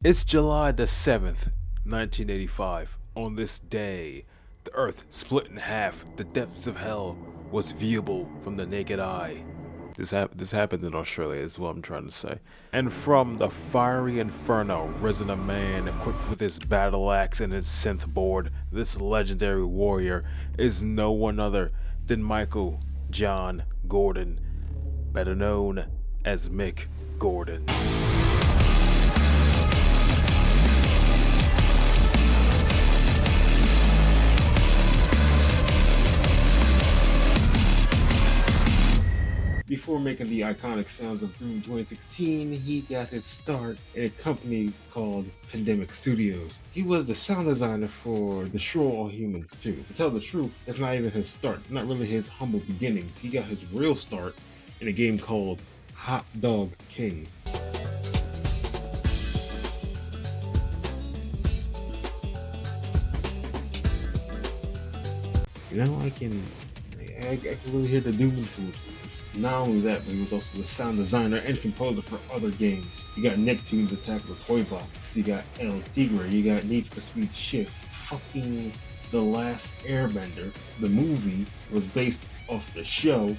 It's July the 7th, 1985. On this day, the earth split in half. The depths of hell was viewable from the naked eye. This happened in Australia, is what I'm trying to say. And from the fiery inferno risen a man equipped with his battle axe and his synth board. This legendary warrior is no one other than Michael John Gordon, better known as Mick Gordon. Before making the iconic sounds of Doom 2016, he got his start in a company called Pandemic Studios. He was the sound designer for Destroy All Humans 2. To tell the truth, that's not even his start, not really his humble beginnings. He got his real start in a game called Hot Dog King. You know, I can really hear the Doom influence in this. Not only that, but he was also the sound designer and composer for other games. You got Nicktoons Attack the Toy Box, you got El Tigre, you got Need for Speed Shift, fucking The Last Airbender. The movie was based off the show.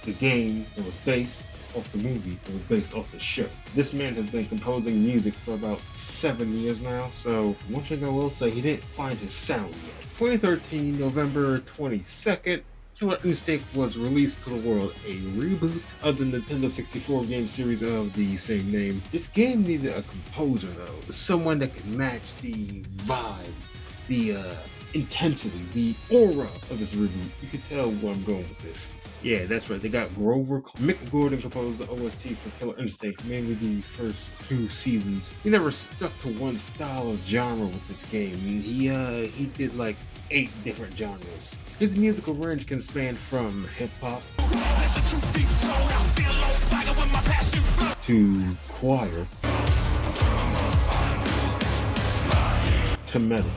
The game that was based off the movie that was based off the show. This man has been composing music for about 7 years now, so one thing I will say, he didn't find his sound yet. 2013, November 22nd, Killer Instinct was released to the world, a reboot of the Nintendo 64 game series of the same name. This game needed a composer though, someone that could match the vibe, the intensity, the aura of this reboot. You can tell where I'm going with this. Yeah, that's right. They got Grover. Mick Gordon composed the OST for Killer Instinct, mainly the first 2 seasons. He never stuck to one style or genre with this game. He did like 8 different genres. His musical range can span from hip hop to choir to metal.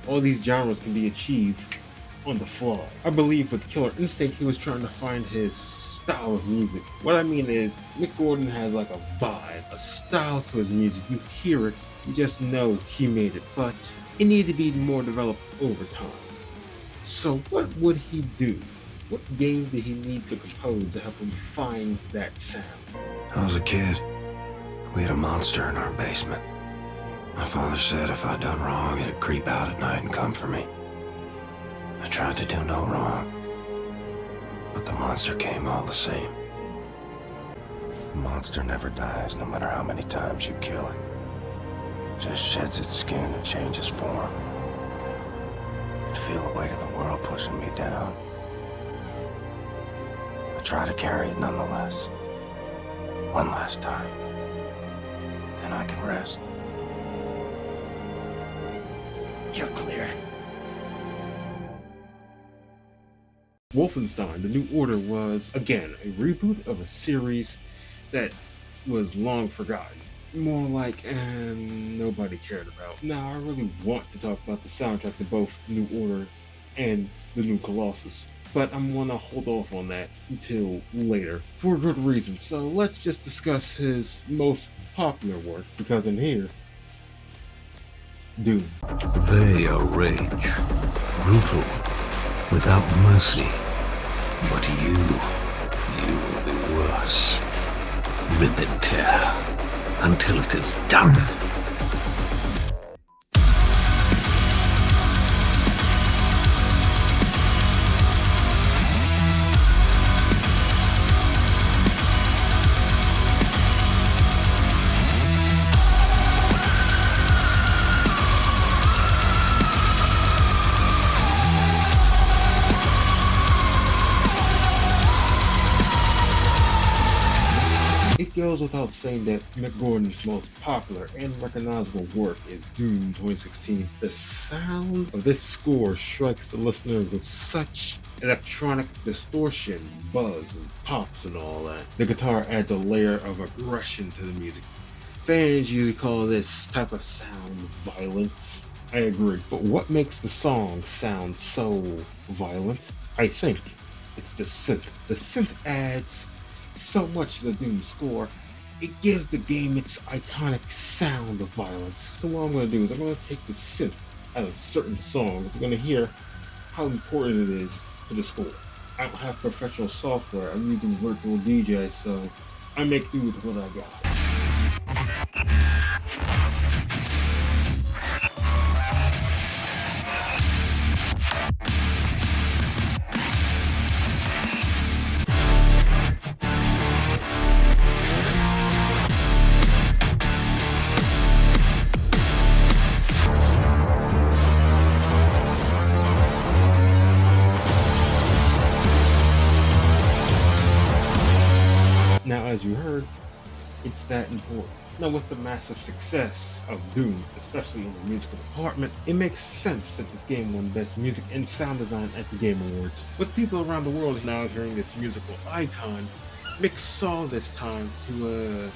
All these genres can be achieved on the fly. I believe with Killer Instinct, he was trying to find his style of music. What I mean is, Mick Gordon has like a vibe, a style to his music. You hear it, you just know he made it, but it needed to be more developed over time. So what would he do? What game did he need to compose to help him find that sound? I was a kid. We had a monster in our basement. My father said if I'd done wrong, it'd creep out at night and come for me. I tried to do no wrong, but the monster came all the same. The monster never dies, no matter how many times you kill it. It just sheds its skin and changes form. I'd feel the weight of the world pushing me down. I try to carry it nonetheless. One last time. Then I can rest. You're clear. Wolfenstein, The New Order was, again, a reboot of a series that was long forgotten. More like, nobody cared about. Now, I really want to talk about the soundtrack to both New Order and the new Colossus, but I'm gonna hold off on that until later, for good reason. So let's just discuss his most popular work, because in here, Doom. They are rage, brutal, without mercy. But you will be worse. Rip and tear until it is done. It goes without saying that Mick Gordon's most popular and recognizable work is Doom 2016. The sound of this score strikes the listener with such electronic distortion, buzz, and pops and all that. The guitar adds a layer of aggression to the music. Fans usually call this type of sound violence. I agree, but what makes the song sound so violent? I think it's the synth. The synth adds so much to the Doom score. it gives the game its iconic sound of violence. So what I'm going to do is I'm going to take the synth out of certain songs. You're going to hear how important it is to the score. I don't have professional software. I'm using virtual DJ, so I make do with what I got. Now, as you heard, it's that important. Now, with the massive success of Doom, especially in the musical department, it makes sense that this game won Best Music and Sound Design at the Game Awards. With people around the world now hearing this musical icon, Mick saw this time to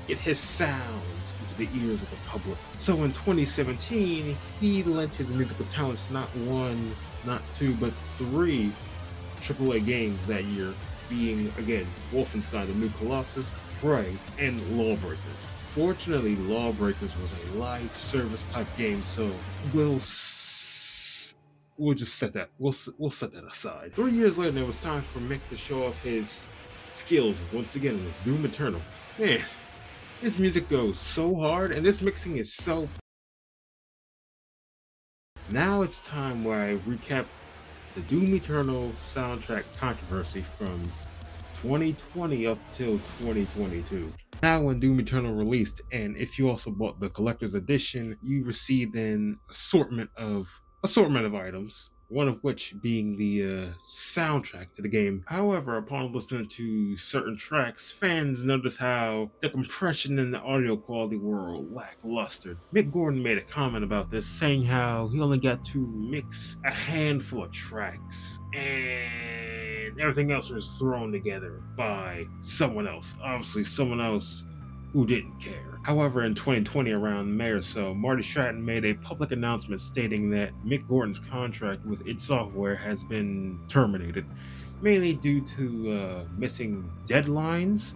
get his sounds into the ears of the public. So in 2017, he lent his musical talents not one, not two, but three AAA games that year, being again Wolfenstein, the new Colossus, Prey, and Lawbreakers. Fortunately, Lawbreakers was a live service type game, so we'll just set that we'll set that aside. 3 years later, it was time for Mick to show off his skills once again with Doom Eternal. Man, this music goes so hard, and this mixing is so. Now it's time where I recap the Doom Eternal soundtrack controversy from 2020 up till 2022. Now when Doom Eternal released, and if you also bought the collector's edition, you received an assortment of items, one of which being the soundtrack to the game. However, upon listening to certain tracks, fans noticed how the compression and the audio quality were lackluster. Mick Gordon made a comment about this, saying how he only got to mix a handful of tracks and everything else was thrown together by someone else. Obviously, someone else who didn't care. However, in 2020, around May or so, Marty Stratton made a public announcement stating that Mick Gordon's contract with id Software has been terminated, mainly due to missing deadlines,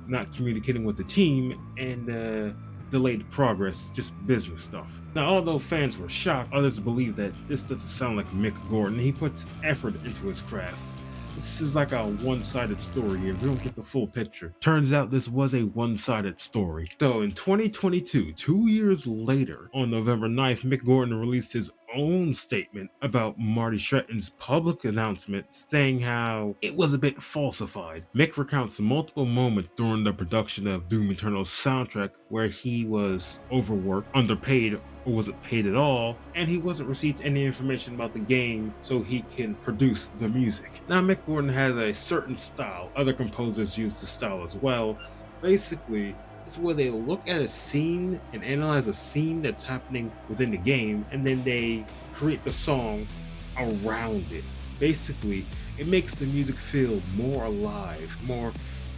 not communicating with the team, and delayed progress, just business stuff. Now, although fans were shocked, others believe that this doesn't sound like Mick Gordon. He puts effort into his craft. This is like a one-sided story here. We don't get the full picture. Turns out this was a one-sided story. So in 2022, 2 years later, on November 9th, Mick Gordon released his own statement about Marty Stratton's public announcement, saying how it was a bit falsified. Mick recounts multiple moments during the production of Doom Eternal's soundtrack where he was overworked, underpaid, or wasn't paid at all, and he wasn't received any information about the game so he can produce the music. Now, Mick Gordon has a certain style. Other composers use the style as well. Basically, it's where they look at a scene and analyze a scene that's happening within the game, and then they create the song around it. Basically, it makes the music feel more alive, more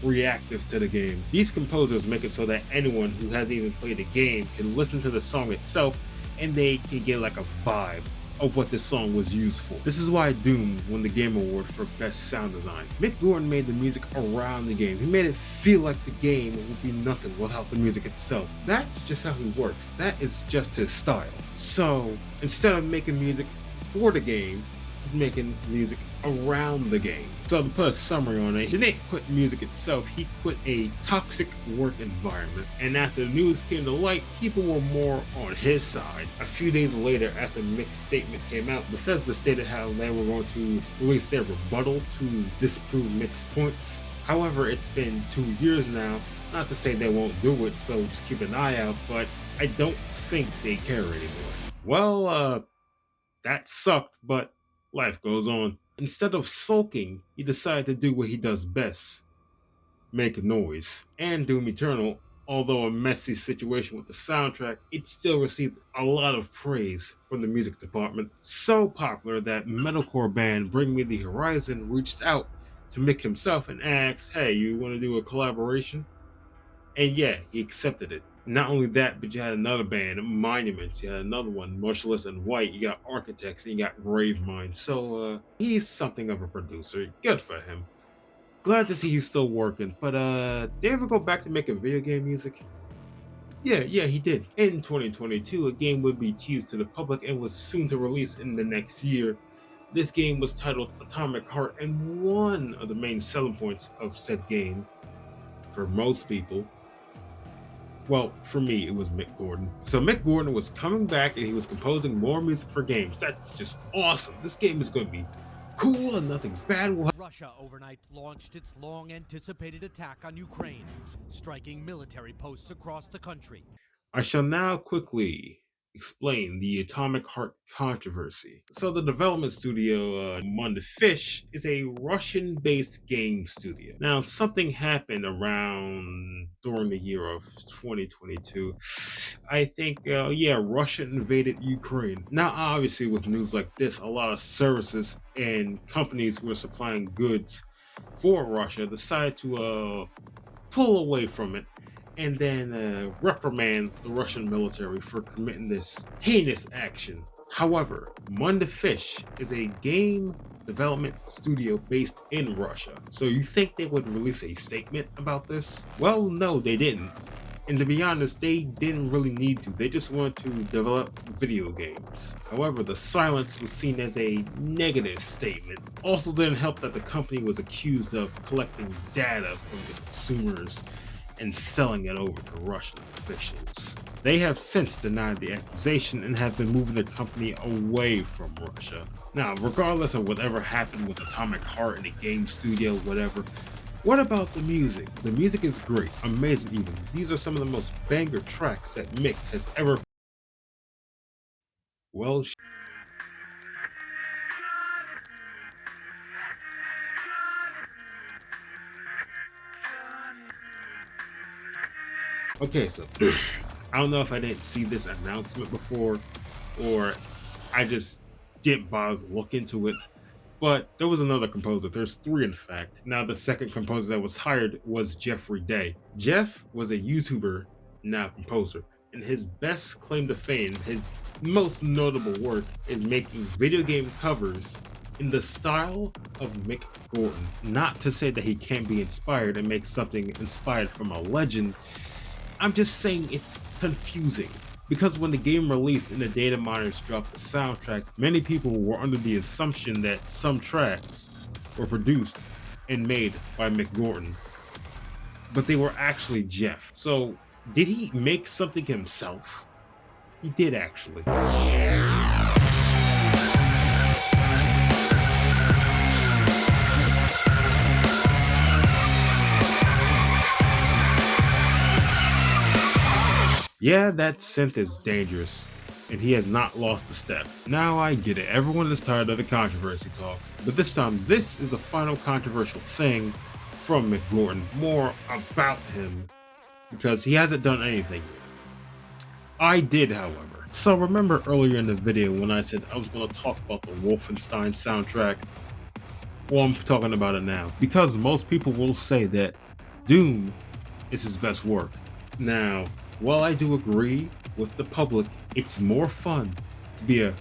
reactive to the game. These composers make it so that anyone who hasn't even played the game can listen to the song itself and they can get like a vibe of what this song was used for. This is why Doom won the Game Award for Best Sound Design. Mick Gordon made the music around the game. He made it feel like the game would be nothing without the music itself. That's just how he works. That is just his style. So instead of making music for the game, he's making music around the game. So to put a summary on it, he didn't quit music itself, he quit a toxic work environment. And after the news came to light, people were more on his side. A few days later, after Mick's statement came out, Bethesda stated how they were going to release their rebuttal to disprove Mick's points. However, it's been 2 years now. Not to say they won't do it, so just keep an eye out, but I don't think they care anymore. Well, that sucked, but life goes on. Instead of sulking, he decided to do what he does best, make noise. And Doom Eternal, although a messy situation with the soundtrack, it still received a lot of praise from the music department. So popular that metalcore band Bring Me the Horizon reached out to Mick himself and asked, hey, you want to do a collaboration? And yeah, he accepted it. Not only that, but you had another band, Monuments. You had another one, Motionless and White. You got Architects, and you got Gravemind. So he's something of a producer. Good for him. Glad to see he's still working, but did he ever go back to making video game music? Yeah, he did. In 2022, a game would be teased to the public and was soon to release in the next year. This game was titled Atomic Heart, and one of the main selling points of said game, for most people, well, for me, it was Mick Gordon. So Mick Gordon was coming back and he was composing more music for games. That's just awesome. This game is going to be cool and nothing bad will happen. Russia overnight launched its long-anticipated attack on Ukraine, striking military posts across the country. I shall now quickly explain the Atomic Heart controversy. So the development studio, Munda Fish, is a Russian-based game studio. Now, something happened during the year of 2022. I think, Russia invaded Ukraine. Now, obviously, with news like this, a lot of services and companies who are supplying goods for Russia decide to pull away from it and then reprimand the Russian military for committing this heinous action. However, Munda Fish is a game development studio based in Russia. So you think they would release a statement about this? Well, no, they didn't. And to be honest, they didn't really need to. They just wanted to develop video games. However, the silence was seen as a negative statement. Also didn't help that the company was accused of collecting data from consumers and selling it over to Russian officials. They have since denied the accusation and have been moving the company away from Russia. Now, regardless of whatever happened with Atomic Heart and the game studio, whatever, what about the music? The music is great, amazing even. These are some of the most banger tracks that Mick has ever... Well, okay, so I don't know if I didn't see this announcement before or I just didn't bother to look into it, but there was another composer. There's three, in fact. Now, the second composer that was hired was Jeffrey Day. Jeff was a YouTuber, now composer, and his best claim to fame, his most notable work, is making video game covers in the style of Mick Gordon. Not to say that he can't be inspired and make something inspired from a legend. I'm just saying it's confusing, because when the game released and the data miners dropped the soundtrack, many people were under the assumption that some tracks were produced and made by Mick Gordon, but they were actually Jeff. So did he make something himself? He did, actually. Yeah, that synth is dangerous, and he has not lost a step. Now I get it, everyone is tired of the controversy talk, but this time this is the final controversial thing from Mick Gordon, more about him, because he hasn't done anything yet. I did, however. So remember earlier in the video when I said I was going to talk about the Wolfenstein soundtrack? Well, I'm talking about it now, because most people will say that Doom is his best work. Now, while I do agree with the public, it's more fun to be a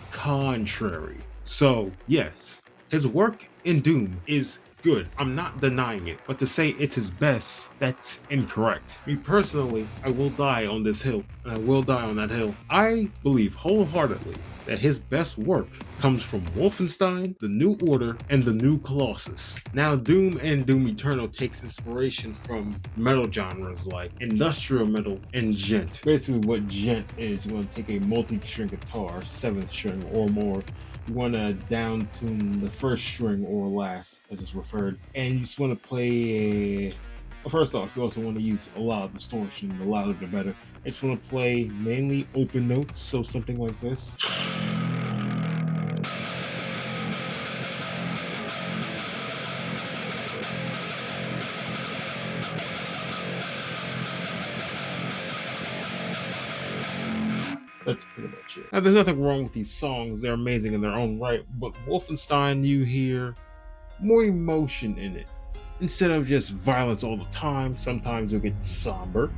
contrary. So yes, his work in Doom is good. I'm not denying it, but to say it's his best, that's incorrect. Me personally, I will die on this hill, and I will die on that hill. I believe wholeheartedly that his best work comes from Wolfenstein, The New Order, and The New Colossus. Now, Doom and Doom Eternal takes inspiration from metal genres like industrial metal and djent. Basically what djent is, you want to take a multi-string guitar, 7th string or more, you want to down tune the first string or last, as it's referred, and you just want to play well, first off, you also want to use a lot of distortion, the louder the better. I just want to play mainly open notes, so something like this. That's pretty much it. Now, there's nothing wrong with these songs. They're amazing in their own right, but Wolfenstein, you hear more emotion in it. Instead of just violence all the time, sometimes you'll get somber.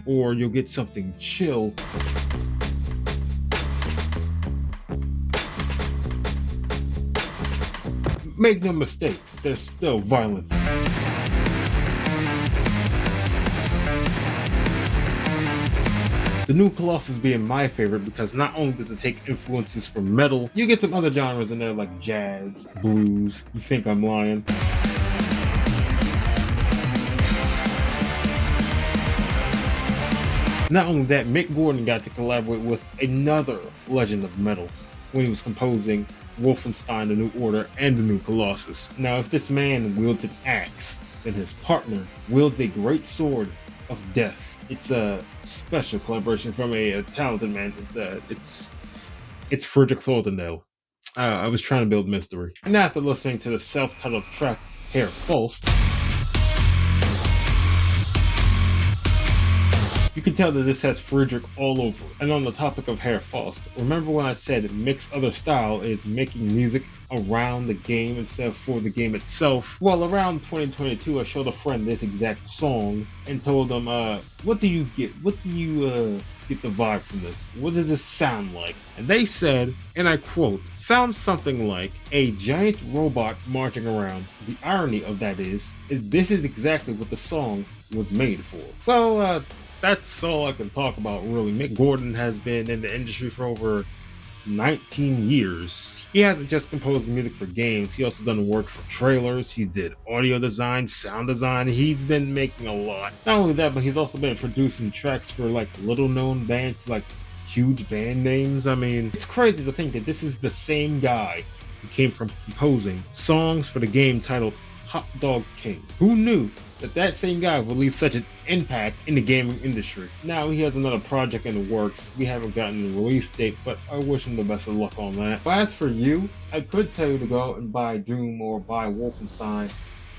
Or you'll get something chill. make no mistakes, there's still violence. The new Colossus being my favorite because not only does it take influences from metal, you get some other genres in there like jazz, blues. You think I'm lying? Not only that, Mick Gordon got to collaborate with another legend of metal when he was composing Wolfenstein: The New Order and The New Colossus. Now, if this man wields an axe, then his partner wields a great sword of death. It's a special collaboration from a talented man. It's Frederick Thorndale. I was trying to build mystery. And after listening to the self-titled track Herr Faust, you can tell that this has Friedrich all over it. And on the topic of Herr Faust, remember when I said Mick's other style is making music around the game instead of for the game itself? Well, around 2022, I showed a friend this exact song and told them, what do you get? What do you get the vibe from this? What does this sound like? And they said, and I quote, sounds something like a giant robot marching around. The irony of that is this is exactly what the song was made for. Well, that's all I can talk about, really. Mick Gordon has been in the industry for over 19 years. He hasn't just composed music for games, he also done work for trailers, he did audio design, sound design, he's been making a lot. Not only that, but he's also been producing tracks for like little known bands, like huge band names. I mean, it's crazy to think that this is the same guy who came from composing songs for the game titled Hot Dog King. Who knew that same guy would leave such an impact in the gaming industry? Now he has another project in the works. We haven't gotten the release date, but I wish him the best of luck on that. But as for you, I could tell you to go out and buy Doom or buy Wolfenstein,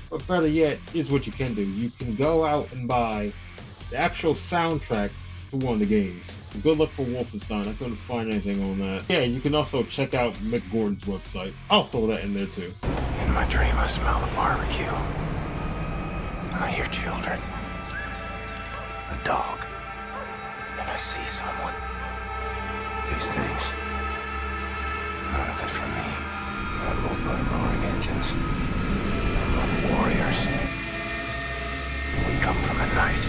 but better yet, here's what you can do. You can go out and buy the actual soundtrack to one of the games. Good luck for Wolfenstein. I couldn't find anything on that. Yeah, you can also check out Mick Gordon's website. I'll throw that in there too. In my dream, I smell the barbecue. I hear children, a dog, and I see someone. These things, none of it from me. Not moved by roaring engines. I'm not warriors. We come from the night.